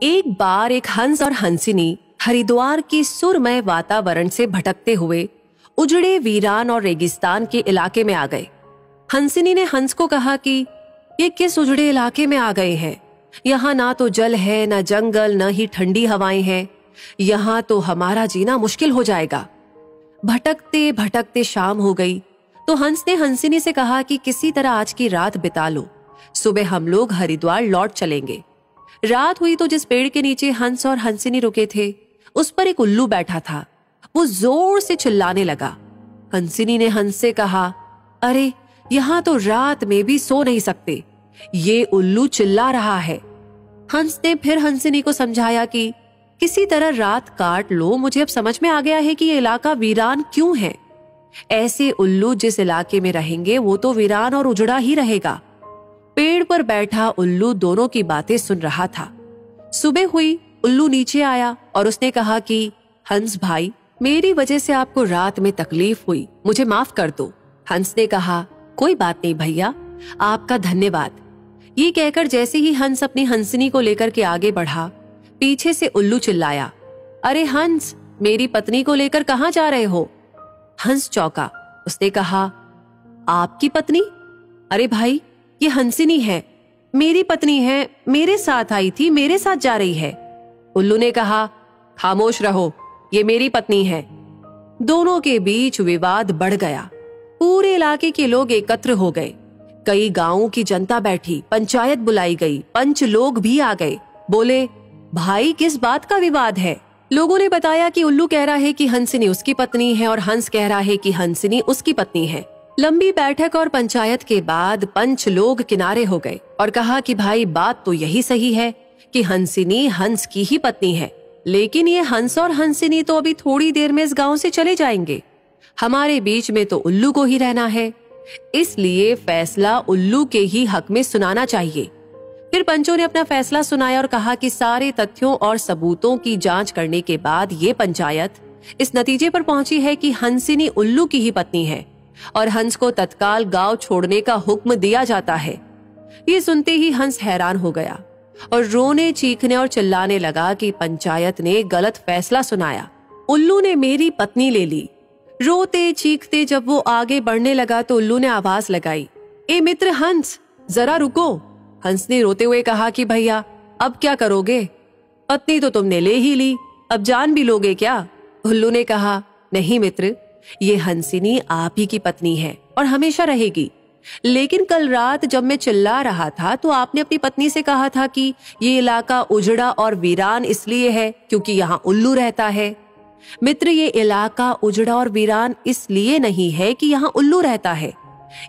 एक बार एक हंस और हंसिनी हरिद्वार के सुरमय वातावरण से भटकते हुए उजड़े वीरान और रेगिस्तान के इलाके में आ गए। हंसिनी ने हंस को कहा कि ये किस उजड़े इलाके में आ गए हैं? यहाँ ना तो जल है, न जंगल, न ही ठंडी हवाएं हैं। यहाँ तो हमारा जीना मुश्किल हो जाएगा। भटकते भटकते शाम हो गई तो हंस ने हंसिनी से कहा कि किसी तरह आज की रात बिता लो, सुबह हम लोग हरिद्वार लौट चलेंगे। रात हुई तो जिस पेड़ के नीचे हंस और हंसिनी रुके थे उस पर एक उल्लू बैठा था। वो जोर से चिल्लाने लगा। हंसिनी ने हंस से कहा, अरे यहाँ तो रात में भी सो नहीं सकते, ये उल्लू चिल्ला रहा है। हंस ने फिर हंसिनी को समझाया कि किसी तरह रात काट लो, मुझे अब समझ में आ गया है कि ये इलाका वीरान क्यों है। ऐसे उल्लू जिस इलाके में रहेंगे वो तो वीरान और उजड़ा ही रहेगा। पेड़ पर बैठा उल्लू दोनों की बातें सुन रहा था। सुबह हुई, उल्लू नीचे आया और उसने कहा कि हंस भाई, मेरी वजह से आपको रात में तकलीफ हुई, मुझे माफ कर दो। हंस ने कहा, कोई बात नहीं भैया, आपका धन्यवाद। ये कहकर जैसे ही हंस अपनी हंसिनी को लेकर के आगे बढ़ा, पीछे से उल्लू चिल्लाया, अरे हंस, मेरी पत्नी को लेकर कहाँ जा रहे हो? हंस चौंका। उसने कहा, आपकी पत्नी? अरे भाई, ये हंसिनी है, मेरी पत्नी है, मेरे साथ आई थी, मेरे साथ जा रही है। उल्लू ने कहा, खामोश रहो, ये मेरी पत्नी है। दोनों के बीच विवाद बढ़ गया। पूरे इलाके के लोग एकत्र हो गए। कई गांवों की जनता बैठी, पंचायत बुलाई गई, पंच लोग भी आ गए। बोले, भाई किस बात का विवाद है? लोगों ने बताया कि उल्लू कह रहा है कि हंसिनी उसकी पत्नी है और हंस कह रहा है कि हंसिनी उसकी पत्नी है। लंबी बैठक और पंचायत के बाद पंच लोग किनारे हो गए और कहा कि भाई बात तो यही सही है कि हंसिनी हंस की ही पत्नी है, लेकिन ये हंस और हंसिनी तो अभी थोड़ी देर में इस गांव से चले जाएंगे। हमारे बीच में तो उल्लू को ही रहना है, इसलिए फैसला उल्लू के ही हक में सुनाना चाहिए। फिर पंचों ने अपना फैसला सुनाया और कहा कि सारे तथ्यों और सबूतों की जांच करने के बाद ये पंचायत इस नतीजे पर पहुंची है कि हंसिनी उल्लू की ही पत्नी है और हंस को तत्काल गांव छोड़ने का हुक्म दिया जाता है। ये सुनते ही हंस हैरान हो गया और रोने, चीखने और चिल्लाने लगा कि पंचायत ने गलत फैसला सुनाया। उल्लू ने मेरी पत्नी ले ली। रोते चीखते जब वो आगे बढ़ने लगा तो उल्लू ने आवाज लगाई, ए मित्र हंस, जरा रुको। हंस ने रोते हुए कहा कि भैया अब क्या करोगे? पत्नी तो तुमने ले ही ली, अब जान भी लोगे क्या? उल्लू ने कहा, नहीं मित्र, ये हंसिनी आप ही की पत्नी है और हमेशा रहेगी। लेकिन कल रात जब मैं चिल्ला रहा था तो आपने अपनी पत्नी से कहा था कि ये इलाका उजड़ा और वीरान इसलिए है क्योंकि यहाँ उल्लू रहता है। मित्र, ये इलाका उजड़ा और वीरान इसलिए नहीं है कि यहाँ उल्लू रहता है।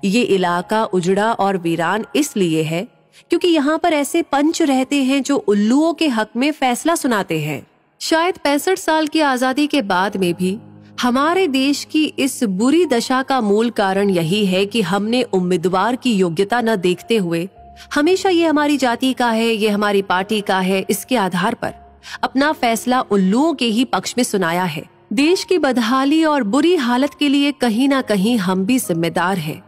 ये इलाका उजड़ा और वीरान इसलिए है क्योंकि यहाँ पर ऐसे पंच रहते हैं जो उल्लुओं के हक में फैसला सुनाते हैं। शायद 65 साल की आजादी के बाद में भी हमारे देश की इस बुरी दशा का मूल कारण यही है कि हमने उम्मीदवार की योग्यता न देखते हुए हमेशा ये हमारी जाति का है, ये हमारी पार्टी का है, इसके आधार पर अपना फैसला उल्लुओं के ही पक्ष में सुनाया है। देश की बदहाली और बुरी हालत के लिए कहीं ना कहीं हम भी जिम्मेदार हैं।